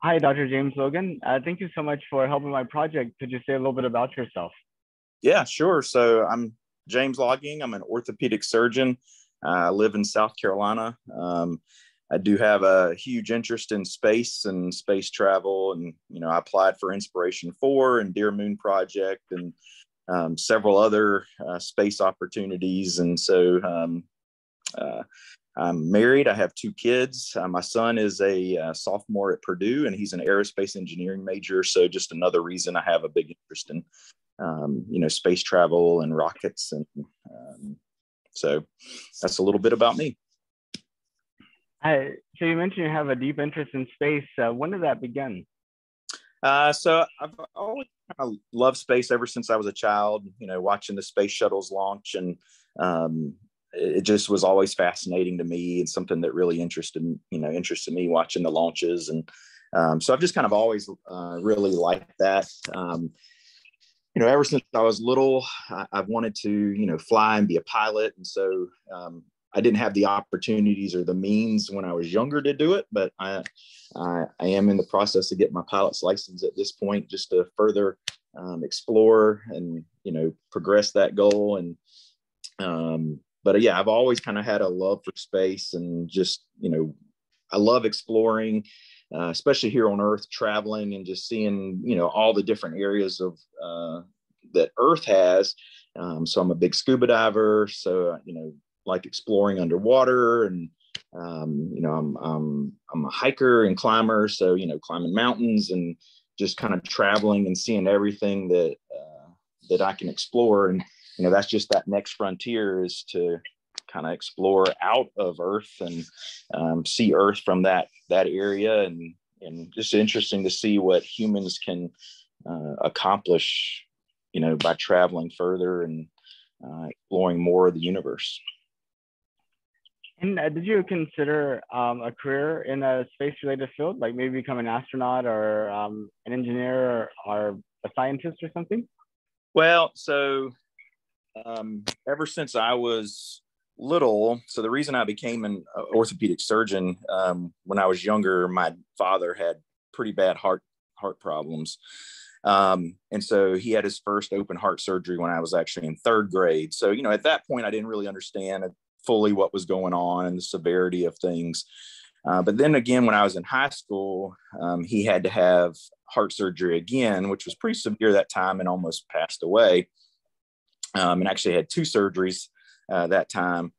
Hi, Dr. James Logan. Thank you so much for helping my project. Could you say a little bit about yourself? Yeah, sure. So I'm James Logging. I'm an orthopedic surgeon. I live in South Carolina. I do have a huge interest in space and space travel, and I applied for Inspiration 4 and Dear Moon Project and several other space opportunities. And so uh, I'm married. I have two kids. My son is a sophomore at Purdue, and he's an aerospace engineering major. So just another reason I have a big interest in space travel and rockets. And so that's a little bit about me. So you mentioned you have a deep interest in space. When did that begin? So I've always kind of loved space ever since I was a child, watching the space shuttles launch. And it just was always fascinating to me and something that really interested me watching the launches. And so I've just kind of always really liked that. Ever since I was little, I've wanted to, fly and be a pilot. And so I didn't have the opportunities or the means when I was younger to do it, but I am in the process of getting my pilot's license at this point, just to further explore and, progress that goal. And, but yeah, I've always kind of had a love for space and just, I love exploring, especially here on Earth, traveling and just seeing, all the different areas of that Earth has. So I'm a big scuba diver. So, like exploring underwater, and I'm a hiker and climber. So, climbing mountains and just kind of traveling and seeing everything that I can explore. And, that's just that next frontier, is to kind of explore out of Earth and see Earth from that area. And just interesting to see what humans can accomplish, by traveling further and exploring more of the universe. And did you consider a career in a space-related field, like maybe become an astronaut or an engineer or a scientist or something? Well, so ever since I was little, so the reason I became an orthopedic surgeon, when I was younger, my father had pretty bad heart problems. And so he had his first open heart surgery when I was actually in third grade. So, at that point, I didn't really understand fully what was going on and the severity of things. But then again, when I was in high school, he had to have heart surgery again, which was pretty severe that time, and almost passed away. And actually had two surgeries that time.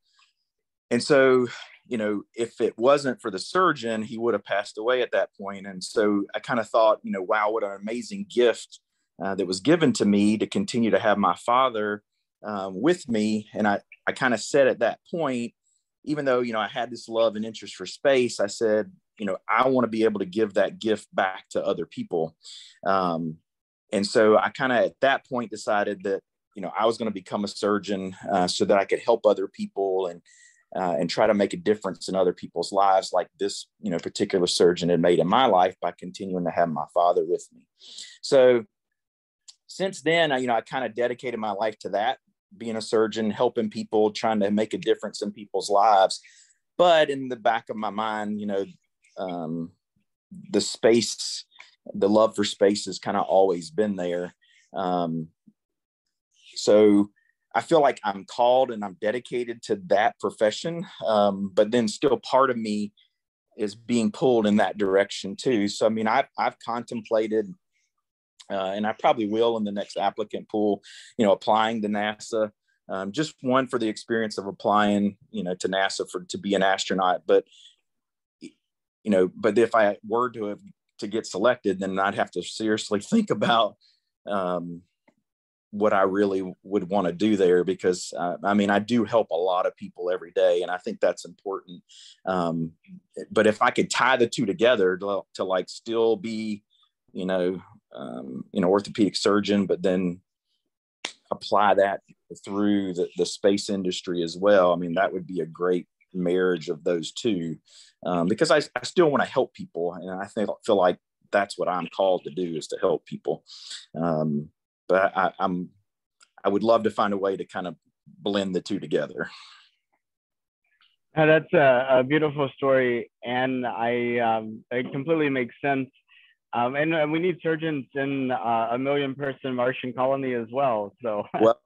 And so, if it wasn't for the surgeon, he would have passed away at that point. And so I kind of thought, wow, what an amazing gift that was given to me to continue to have my father with me. And I kind of said at that point, even though, I had this love and interest for space, I said, I want to be able to give that gift back to other people. And so I kind of at that point decided that, I was going to become a surgeon so that I could help other people and try to make a difference in other people's lives, like this, particular surgeon had made in my life by continuing to have my father with me. So since then, I kind of dedicated my life to that, being a surgeon, helping people, trying to make a difference in people's lives. But in the back of my mind, the space, the love for space has kind of always been there. So I feel like I'm called and I'm dedicated to that profession. But then still part of me is being pulled in that direction too. So, I mean, I've contemplated, and I probably will in the next applicant pool, applying to NASA, just one for the experience of applying, to NASA to be an astronaut. But if I were to get selected, then I'd have to seriously think about what I really would want to do there, because I do help a lot of people every day, and I think that's important. But if I could tie the two together to like still be, orthopedic surgeon, but then apply that through the space industry as well, that would be a great marriage of those two, because I still want to help people, and I feel like that's what I'm called to do, is to help people. But I would love to find a way to kind of blend the two together. That's a beautiful story, and it completely makes sense. And we need surgeons in a million-person Martian colony as well. So, well,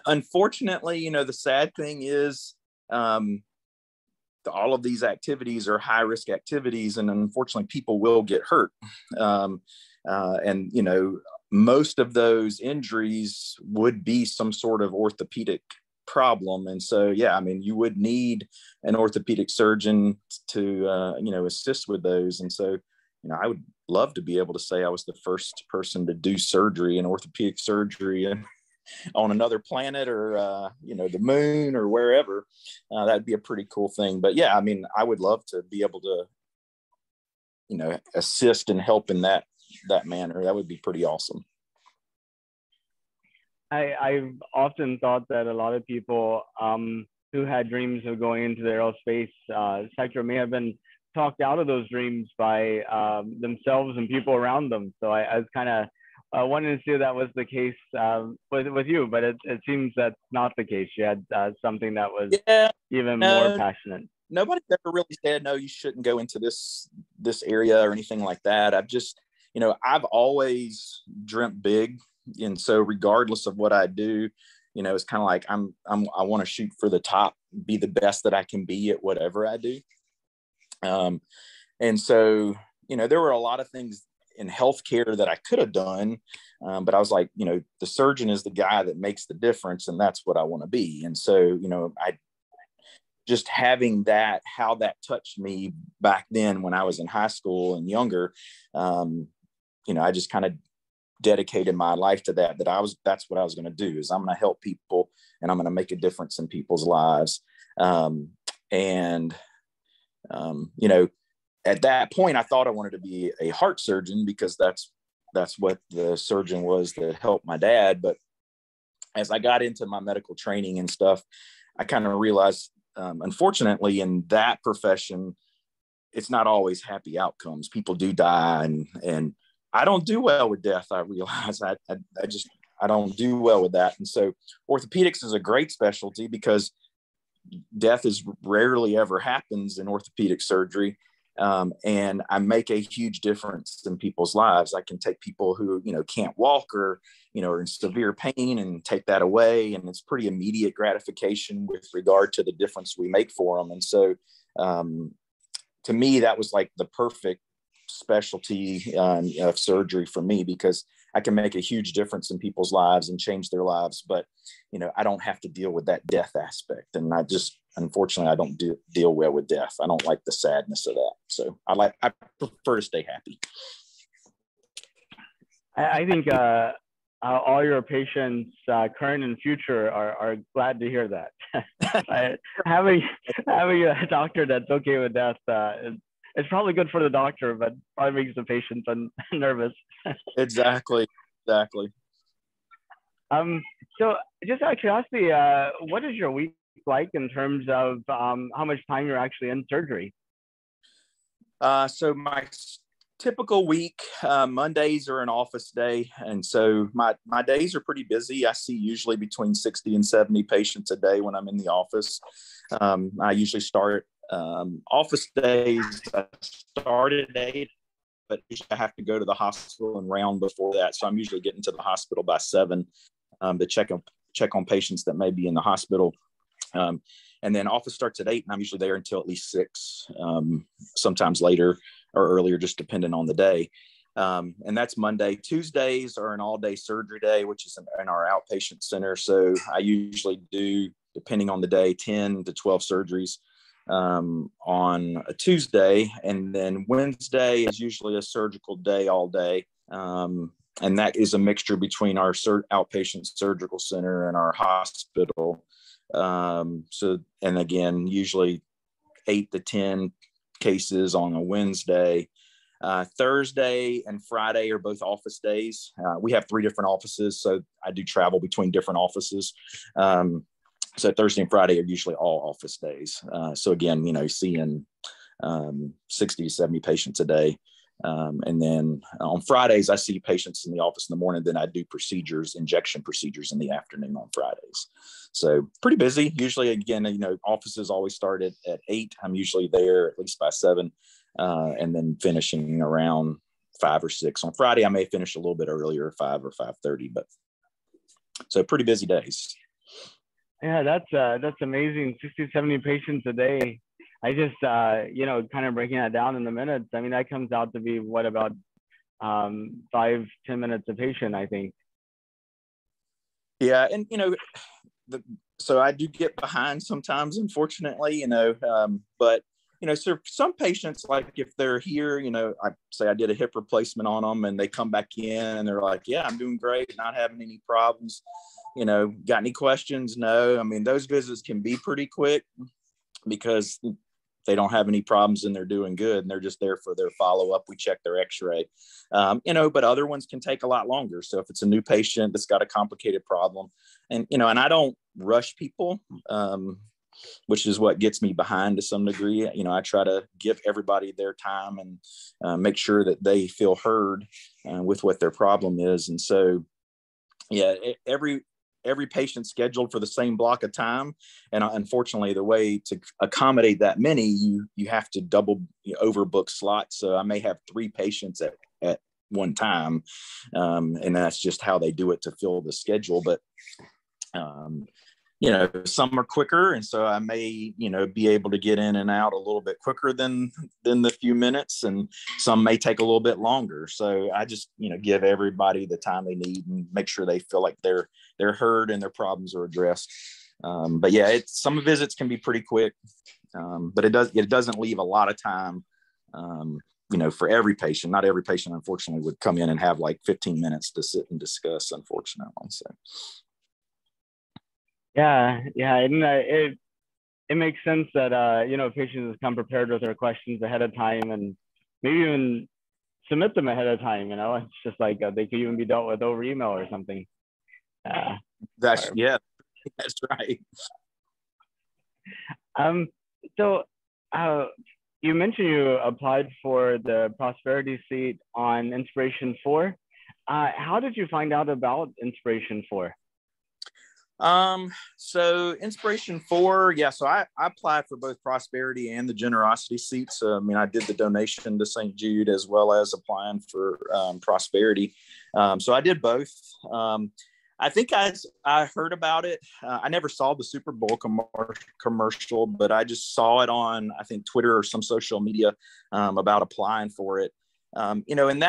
unfortunately, you know, the sad thing is, all of these activities are high risk activities, and unfortunately people will get hurt. And, you know, most of those injuries would be some sort of orthopedic problem. And so, yeah, I mean, you would need an orthopedic surgeon to, you know, assist with those. And so, you know, I would love to be able to say I was the first person to do surgery and orthopedic surgery on another planet, or you know, the moon or wherever. That'd be a pretty cool thing. But yeah, I mean, I would love to be able to, you know, assist and help in that manner. That would be pretty awesome. I've often thought that a lot of people who had dreams of going into the aerospace sector may have been talked out of those dreams by themselves and people around them. So I was kind of wanted to see if that was the case with you, but it seems that's not the case. You had something that was even more passionate. Nobody's ever really said, no, you shouldn't go into this area or anything like that. I've just, you know, I've always dreamt big. And so regardless of what I do, you know, it's kind of like I want to shoot for the top, be the best that I can be at whatever I do. And so, you know, there were a lot of things in healthcare that I could have done. But I was like, you know, the surgeon is the guy that makes the difference, and that's what I want to be. And so, you know, I just having that, how that touched me back then when I was in high school and younger, you know, I just kind of dedicated my life to that's what I was going to do, is I'm going to help people and I'm going to make a difference in people's lives. You know, at that point, I thought I wanted to be a heart surgeon because that's what the surgeon was that helped my dad. But as I got into my medical training and stuff, I kind of realized, unfortunately, in that profession, it's not always happy outcomes. People do die, and I don't do well with death. I realize I don't do well with that. And so orthopedics is a great specialty because death is rarely ever happens in orthopedic surgery. And I make a huge difference in people's lives. I can take people who, you know, can't walk or, you know, are in severe pain and take that away. And it's pretty immediate gratification with regard to the difference we make for them. And so to me, that was like the perfect specialty of surgery for me, because I can make a huge difference in people's lives and change their lives. But, you know, I don't have to deal with that death aspect. And unfortunately, I don't deal well with death. I don't like the sadness of that. So I prefer to stay happy. I think all your patients, current and future, are glad to hear that. Having a doctor that's okay with death, it's probably good for the doctor, but probably makes the patient nervous. Exactly. So just out of curiosity, what is your week like in terms of how much time you're actually in surgery? So my typical week, Mondays are an office day. And so my days are pretty busy. I see usually between 60 and 70 patients a day when I'm in the office. I usually start office days. I start at 8, but I have to go to the hospital and round before that. So I'm usually getting to the hospital by 7 to check on patients that may be in the hospital. And then office starts at 8, and I'm usually there until at least 6, sometimes later or earlier, just depending on the day. And that's Monday. Tuesdays are an all-day surgery day, which is in our outpatient center. So I usually do, depending on the day, 10 to 12 surgeries on a Tuesday. And then Wednesday is usually a surgical day all day. And that is a mixture between our outpatient surgical center and our hospital. So, and again, usually 8 to 10 cases on a Wednesday. Thursday and Friday are both office days. We have 3 different offices, so I do travel between different offices. So Thursday and Friday are usually all office days. So again, you know, seeing 60 to 70 patients a day. And then on Fridays, I see patients in the office in the morning. Then I do injection procedures in the afternoon on Fridays. So pretty busy. Usually, again, you know, offices always start at 8. I'm usually there at least by 7, and then finishing around 5 or 6. On Friday, I may finish a little bit earlier, 5 or 5:30, but so pretty busy days. Yeah, that's amazing. 60, 70 patients a day. I just, kind of breaking that down in the minutes. I mean, that comes out to be what, about 5-10 minutes a patient, I think. Yeah. And, so I do get behind sometimes, unfortunately, but, so some patients, like if they're here, I say I did a hip replacement on them and they come back in and they're like, yeah, I'm doing great, not having any problems. Got any questions? No. I mean, those visits can be pretty quick because they don't have any problems and they're doing good and they're just there for their follow-up. We check their x-ray, but other ones can take a lot longer. So if it's a new patient that's got a complicated problem and I don't rush people, which is what gets me behind to some degree. I try to give everybody their time and make sure that they feel heard with what their problem is. And so, yeah, every patient scheduled for the same block of time. And unfortunately, the way to accommodate that many, you have to overbook slots. So I may have 3 patients at one time. And that's just how they do it to fill the schedule. But, some are quicker. And so I may, be able to get in and out a little bit quicker than the few minutes, and some may take a little bit longer. So I just, give everybody the time they need and make sure they feel like they're heard and their problems are addressed. But yeah, some visits can be pretty quick, but it doesn't leave a lot of time, for every patient. Not every patient, unfortunately, would come in and have like 15 minutes to sit and discuss, unfortunately. So. Yeah, and it makes sense that patients come prepared with their questions ahead of time, and maybe even submit them ahead of time. It's just like they could even be dealt with over email or something. That's right. So you mentioned you applied for the Prosperity seat on Inspiration 4. How did you find out about Inspiration 4? So Inspiration 4, so I applied for both Prosperity and the Generosity seats. I did the donation to St. Jude as well as applying for Prosperity. So I did both. I think I heard about it. I never saw the Super Bowl commercial, but I just saw it on, I think, Twitter or some social media about applying for it. And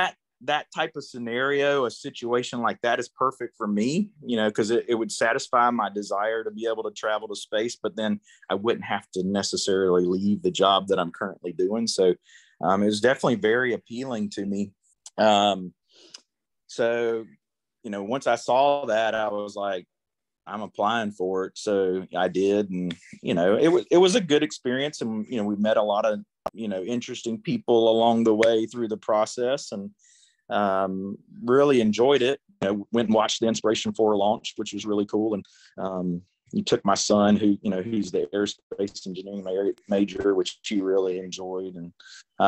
that type of scenario, a situation like that is perfect for me, because it would satisfy my desire to be able to travel to space, but then I wouldn't have to necessarily leave the job that I'm currently doing. So it was definitely very appealing to me. So, once I saw that, I was like, I'm applying for it. So I did. And, it was a good experience. And, we met a lot of, interesting people along the way through the process, and really enjoyed it. Went and watched the Inspiration 4 launch, which was really cool. And you took my son, who's the aerospace engineering major, which he really enjoyed. And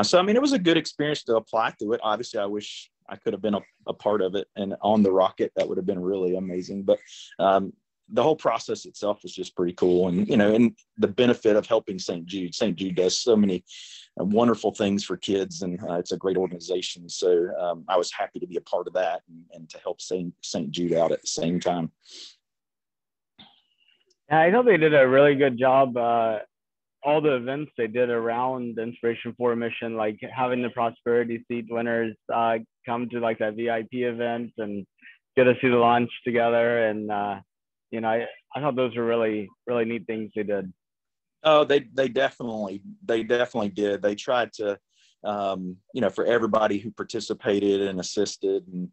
so, it was a good experience to apply to it. Obviously, I wish I could have been a part of it and on the rocket. That would have been really amazing. But the whole process itself was just pretty cool. And, and the benefit of helping St. Jude. St. Jude does so many wonderful things for kids, and it's a great organization. So I was happy to be a part of that and to help St. Jude out at the same time. Yeah, I thought they did a really good job. All the events they did around the Inspiration 4 mission, like having the Prosperity seat winners come to like that VIP event and get to see the launch together. And, I thought those were really, really neat things they did. Oh, they definitely did. They tried to, for everybody who participated and assisted, and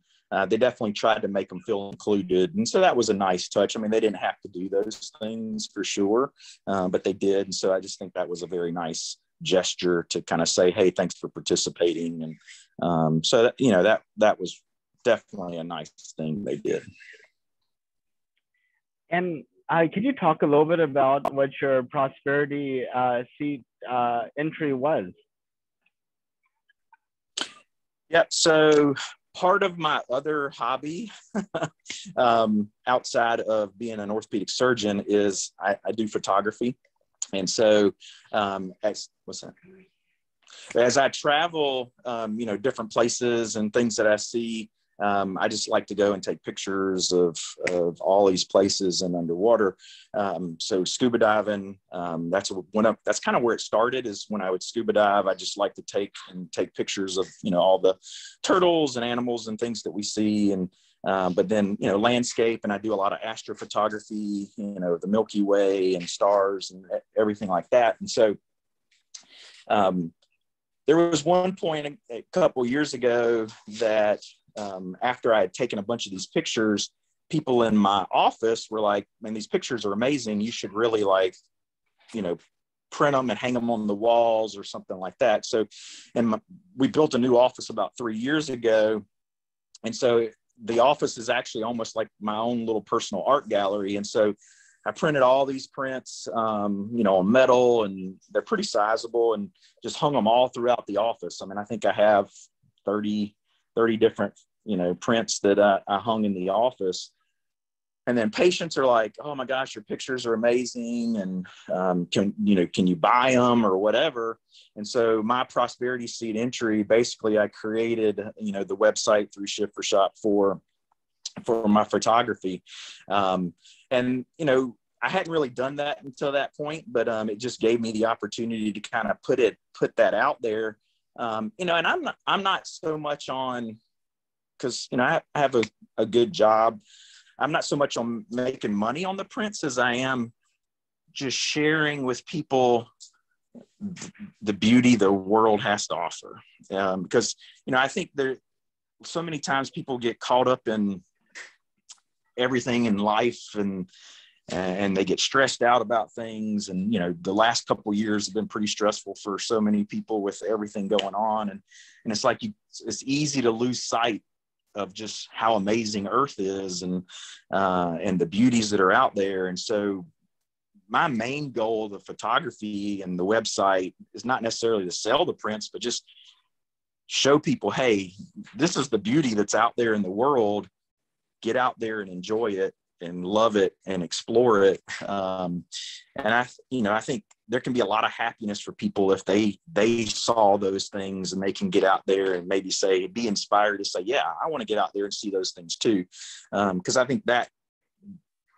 they definitely tried to make them feel included. And so that was a nice touch. They didn't have to do those things for sure, but they did. And so I just think that was a very nice gesture to kind of say, hey, thanks for participating. And so that was definitely a nice thing they did. And could you talk a little bit about what your Prosperity seat entry was? Yeah, so part of my other hobby outside of being an orthopedic surgeon is I do photography. And so, what's that? As I travel, different places and things that I see, I just like to go and take pictures of all these places and underwater. So scuba diving, that's kind of where it started, is when I would scuba dive. I just like to take pictures of, all the turtles and animals and things that we see. And but then, landscape, and I do a lot of astrophotography, the Milky Way and stars and everything like that. And so there was one point a couple years ago that after I had taken a bunch of these pictures, people in my office were like, man, these pictures are amazing. You should really print them and hang them on the walls or something like that. So, we built a new office about 3 years ago. And so the office is actually almost like my own little personal art gallery. And so I printed all these prints, on metal, and they're pretty sizable, and just hung them all throughout the office. I mean, I think I have 30 different, prints that I hung in the office. And then patients are like, oh my gosh, your pictures are amazing. And can you buy them or whatever? And so my Prosperity Seed Entry, basically I created, the website through Shift for Shop for my photography. And, I hadn't really done that until that point, but it just gave me the opportunity to kind of put that out there. And I'm not so much on, because, I have a good job. I'm not so much on making money on the prints as I am just sharing with people the beauty the world has to offer. Because, I think there so many times people get caught up in everything in life, and they get stressed out about things. And, the last couple of years have been pretty stressful for so many people with everything going on. And it's like, it's easy to lose sight of just how amazing Earth is, and the beauties that are out there. And so my main goal of the photography and the website is not necessarily to sell the prints, but just show people, hey, this is the beauty that's out there in the world. Get out there and enjoy it and love it and explore it. And I think there can be a lot of happiness for people if they saw those things, and they can get out there and maybe be inspired to say, yeah, I want to get out there and see those things too. Because I think that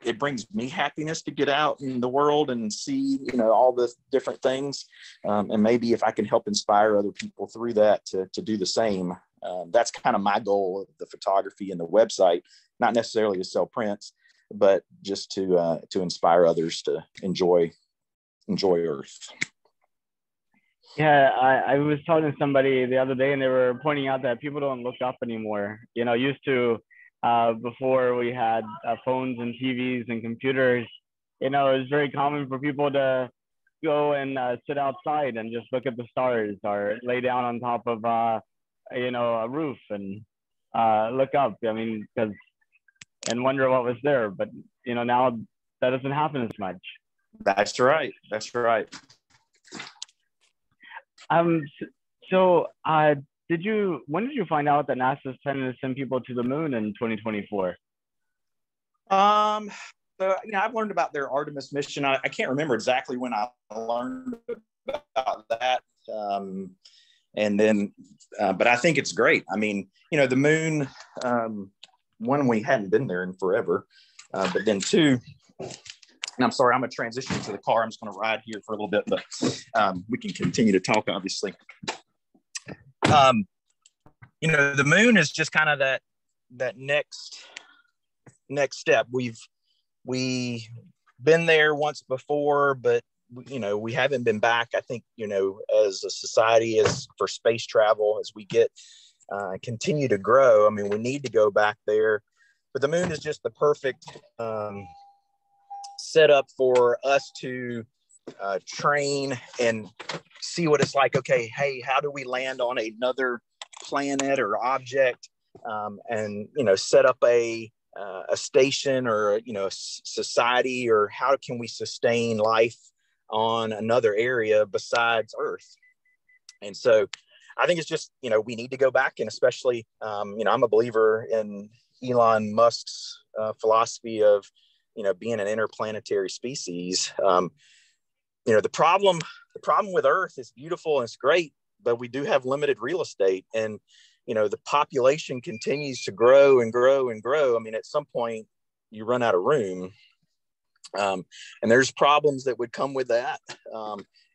it brings me happiness to get out in the world and see, all the different things. And maybe if I can help inspire other people through that to do the same. That's kind of my goal of the photography and the website, not necessarily to sell prints, but just to inspire others to enjoy Earth. Yeah, I was talking to somebody the other day, and they were pointing out that people don't look up anymore. Used to, before we had phones and TVs and computers, it was very common for people to go and sit outside and just look at the stars, or lay down on top of a roof and look up. I mean, and wonder what was there. But now that doesn't happen as much. That's right. So when did you find out that NASA's planning to send people to the moon in 2024? So I've learned about their Artemis mission. I can't remember exactly when I learned about that. And then, but I think it's great. I mean, the moon, one, we hadn't been there in forever, but then two, and I'm sorry, I'm going to transition to the car. I'm just going to ride here for a little bit, but we can continue to talk, obviously. The moon is just kind of that next step. We've been there once before, but we haven't been back. I think, as a society, as for space travel, as we continue to grow, I mean, we need to go back there. But the moon is just the perfect setup for us to train and see what it's like. Okay, hey, how do we land on another planet or object, and set up a station, or a society, or how can we sustain life on another area besides Earth? And so I think it's just, we need to go back, and especially, I'm a believer in Elon Musk's philosophy of, being an interplanetary species. The problem with Earth is beautiful and it's great, but we do have limited real estate, and the population continues to grow and grow and grow. I mean, at some point you run out of room, and there's problems that would come with that.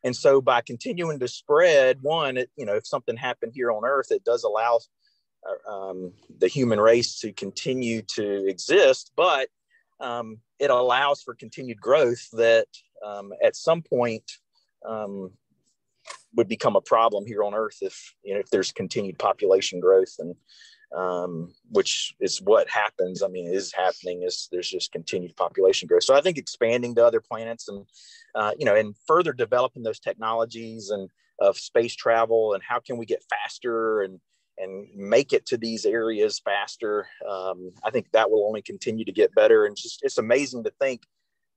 And so by continuing to spread, if something happened here on Earth, it does allow the human race to continue to exist, but it allows for continued growth that at some point would become a problem here on Earth if there's continued population growth, and which is what happens. I mean, is happening is there's just continued population growth. So I think expanding to other planets and and further developing those technologies and of space travel, and how can we get faster and make it to these areas faster. I think that will only continue to get better. And just, it's amazing to think,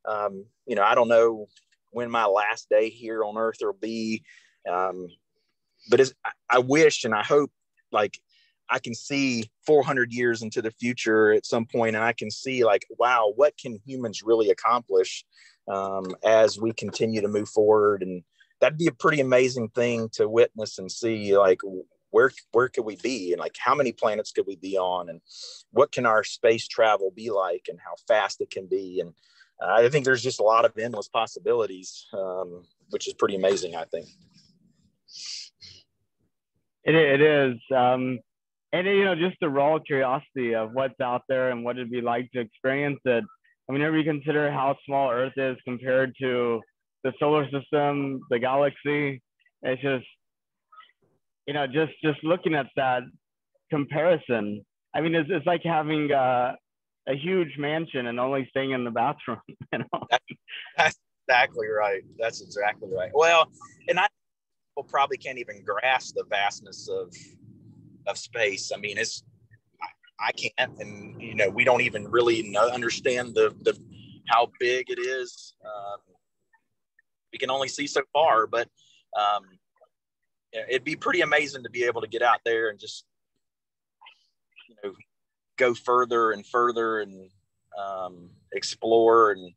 I don't know when my last day here on Earth will be. But I wish and I hope, like, I can see 400 years into the future at some point, and I can see, like, wow, what can humans really accomplish as we continue to move forward? And that'd be a pretty amazing thing to witness and see, like, where could we be, and like how many planets could we be on, and what can our space travel be like, and how fast it can be. And I think there's just a lot of endless possibilities, which is pretty amazing, I think. It is. And, just the raw curiosity of what's out there and what it'd be like to experience it. I mean, whenever you consider how small Earth is compared to the solar system, the galaxy, it's just, just looking at that comparison. I mean, it's like having a huge mansion and only staying in the bathroom. That's exactly right. That's exactly right. Well, and people probably can't even grasp the vastness of space. I mean, I can't, and we don't even really understand the how big it is. We can only see so far, but it'd be pretty amazing to be able to get out there and just go further and further and explore. And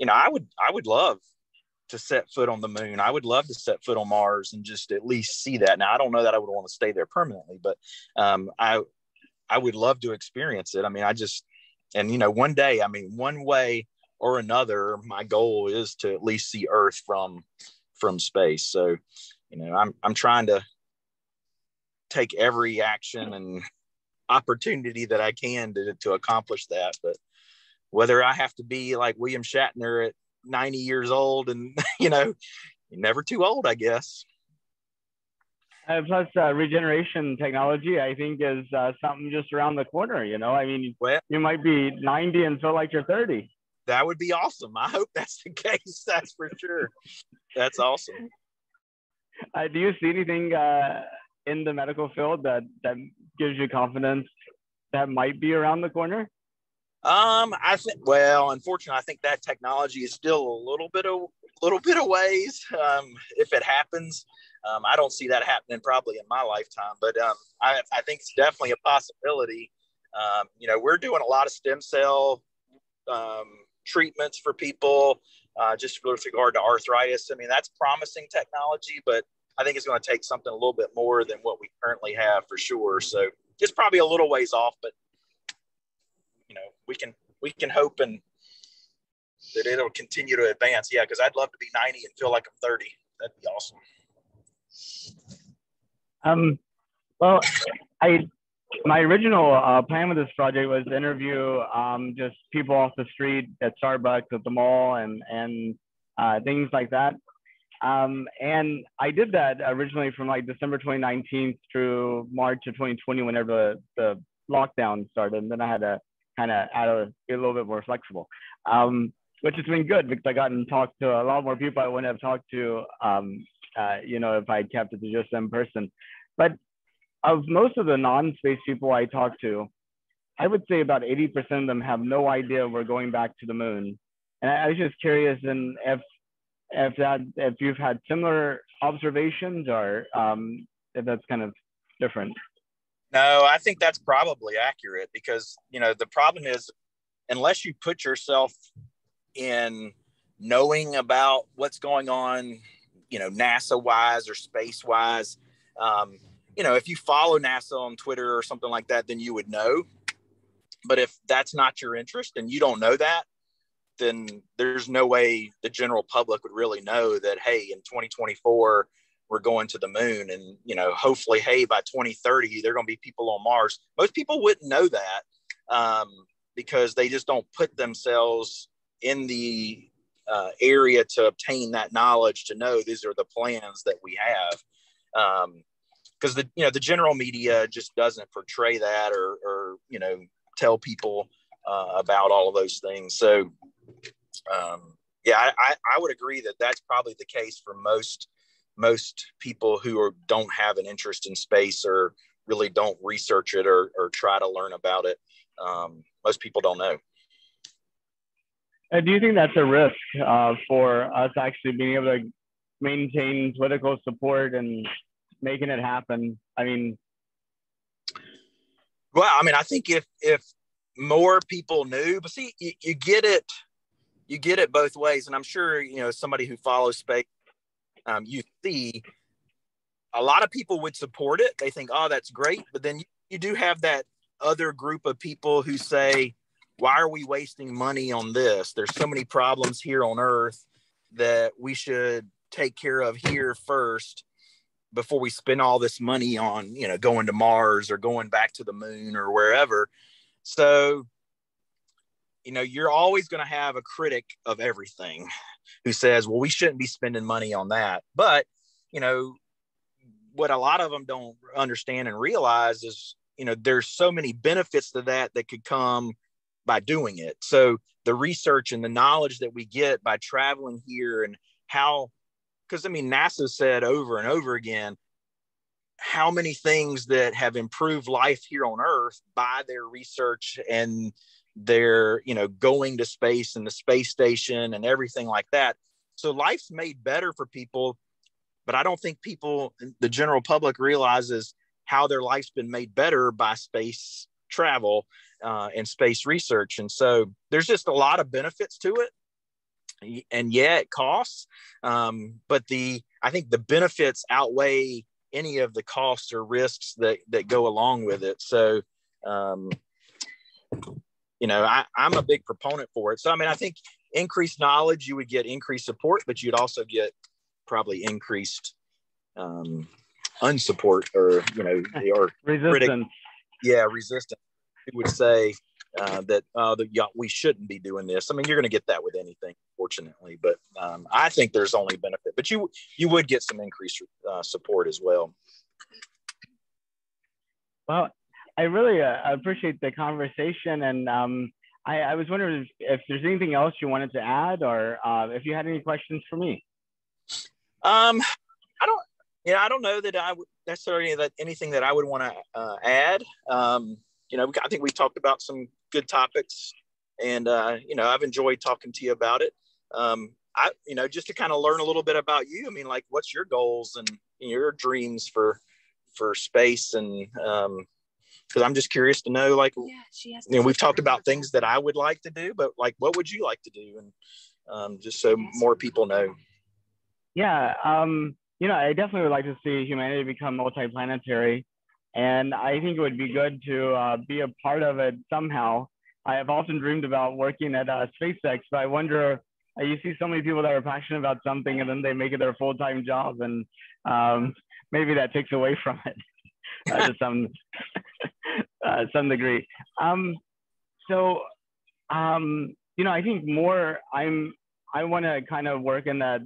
I would love to set foot on the moon. I would love to set foot on Mars and just at least see that. Now, I don't know that I would want to stay there permanently, but I would love to experience it. I mean, one day, I mean, one way or another, my goal is to at least see Earth from space. So, I'm trying to take every action and opportunity that I can to accomplish that. But whether I have to be like William Shatner at 90 years old, and you're never too old, I guess. Plus, regeneration technology, I think, is something just around the corner. I mean, well, you might be 90 and feel like you're 30. That would be awesome. I hope that's the case. That's for sure. That's awesome. Do you see anything in the medical field that gives you confidence that might be around the corner? I think, well, unfortunately, I think that technology is still a little bit of ways. If it happens, I don't see that happening probably in my lifetime, but I think it's definitely a possibility. We're doing a lot of stem cell treatments for people, just with regard to arthritis. I mean, that's promising technology, but I think it's going to take something a little bit more than what we currently have for sure. So it's probably a little ways off, but we can hope and that it'll continue to advance. Yeah, because I'd love to be 90 and feel like I'm 30. That'd be awesome. Well, my original plan with this project was to interview just people off the street at Starbucks, at the mall, and things like that. And I did that originally from like December 2019 through March of 2020, whenever the lockdown started. And then I had to kind of be a little bit more flexible, which has been good because I got to talk to a lot more people I wouldn't have talked to, if I kept it to just in person. But of most of the non-space people I talk to, I would say about 80% of them have no idea we're going back to the moon. And I was just curious, and if you've had similar observations, or if that's kind of different. No, I think that's probably accurate, because the problem is, unless you put yourself in knowing about what's going on, NASA wise or space wise. If you follow NASA on Twitter or something like that, then you would know. But if that's not your interest and you don't know that, then there's no way the general public would really know that, hey, in 2024, we're going to the moon. And, hopefully, hey, by 2030, there are going to be people on Mars. Most people wouldn't know that because they just don't put themselves in the area to obtain that knowledge, to know these are the plans that we have. Because the general media just doesn't portray that or tell people about all of those things. So I would agree that that's probably the case for most people who don't have an interest in space or really don't research it or try to learn about it. Most people don't know. Do you think that's a risk for us actually being able to maintain political support and making it happen? I mean, I think if more people knew, but see, you get it both ways. And I'm sure, somebody who follows space, you see a lot of people would support it. They think, oh, that's great. But then you do have that other group of people who say, why are we wasting money on this? There's so many problems here on Earth that we should take care of here first before we spend all this money on, going to Mars or going back to the moon or wherever. So, you're always going to have a critic of everything who says, well, we shouldn't be spending money on that. But, what a lot of them don't understand and realize is, there's so many benefits to that could come by doing it. So the research and the knowledge that we get by traveling here and because NASA said over and over again, how many things that have improved life here on Earth by their research and their, going to space and the space station and everything like that. So life's made better for people, but I don't think the general public realizes how their life's been made better by space travel and space research. And so there's just a lot of benefits to it. And it costs. But I think the benefits outweigh any of the costs or risks that go along with it. So, I'm a big proponent for it. So, I think increased knowledge, you would get increased support, but you'd also get probably increased unsupport or resistance. Resistance. Who would say that we shouldn't be doing this. You're going to get that with anything, fortunately, but I think there's only benefit. But you would get some increased support as well. Well, I really appreciate the conversation, and I was wondering if there's anything else you wanted to add, or if you had any questions for me. I don't know that I would necessarily anything that I would want to add. I think we talked about some good topics, and I've enjoyed talking to you about it. Just to kind of learn a little bit about you. What's your goals and your dreams for space? And because I'm just curious to know, we've talked about things that I would like to do, but what would you like to do? And just so more people know. Yeah, I definitely would like to see humanity become multiplanetary. And I think it would be good to be a part of it somehow. I have often dreamed about working at SpaceX, but I wonder, you see so many people that are passionate about something and then they make it their full-time job, and maybe that takes away from it to some degree. I think more I want to kind of work in that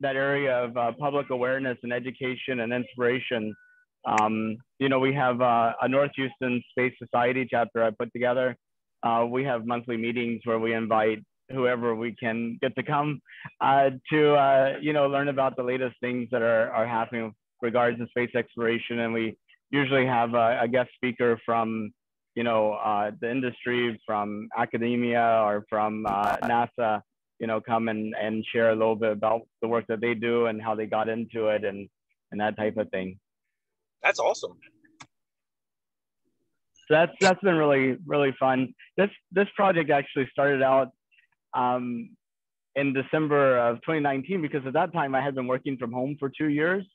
area of public awareness and education and inspiration. We have a North Houston Space Society chapter I put together. We have monthly meetings where we invite whoever we can get to come to learn about the latest things that are happening with regards to space exploration. And we usually have a guest speaker from the industry, from academia, or from NASA, come and share a little bit about the work that they do and how they got into it and that type of thing. That's awesome. So that's been really, really fun. This project actually started out in December of 2019, because at that time I had been working from home for 2 years.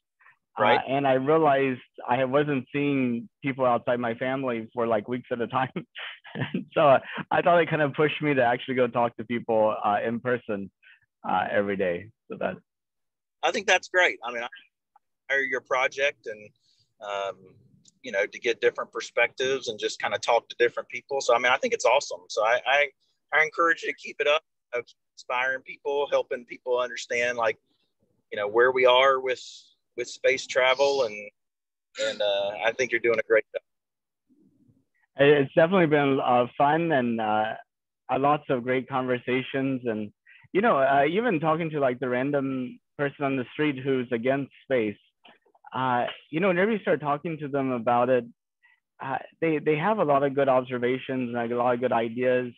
Right. And I realized I wasn't seeing people outside my family for like weeks at a time. So I thought it kind of pushed me to actually go talk to people in person every day. So that, I think that's great. I mean, I admire your project, and you know, to get different perspectives and just kind of talk to different people. So I mean, I think it's awesome. So I encourage you to keep it up, you know, keep inspiring people, helping people understand, like, you know, where we are with space travel, and I think you're doing a great job. it's definitely been fun, and lots of great conversations. And, you know, even talking to like the random person on the street who's against space, you know, whenever you start talking to them about it, they have a lot of good observations and like a lot of good ideas.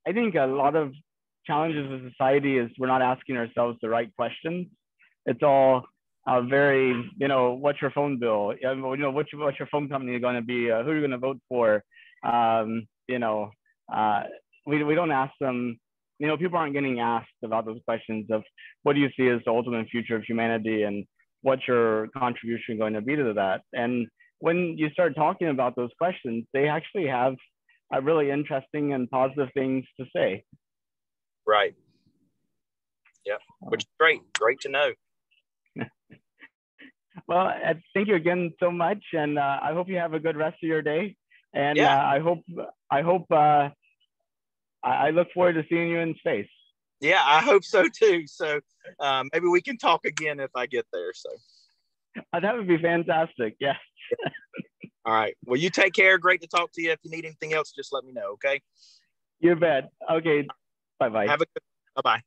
I think a lot of challenges with society is we're not asking ourselves the right questions. It's all very, you know, what's your phone bill? You know, what's your phone company going to be? Who are you going to vote for? You know, we don't ask them. You know, people aren't getting asked about those questions of what do you see as the ultimate future of humanity, and what's your contribution going to be to that? And when you start talking about those questions, they actually have really interesting and positive things to say. Right. Yeah. Which is great to know. Well, thank you again so much, and I hope you have a good rest of your day. And yeah. I look forward to seeing you in space. Yeah, I hope so too. So maybe we can talk again if I get there. So that would be fantastic. Yes. All right. Well, you take care. Great to talk to you. If you need anything else, just let me know. Okay. You bet. Okay. Bye-bye. Have a good. Bye-bye.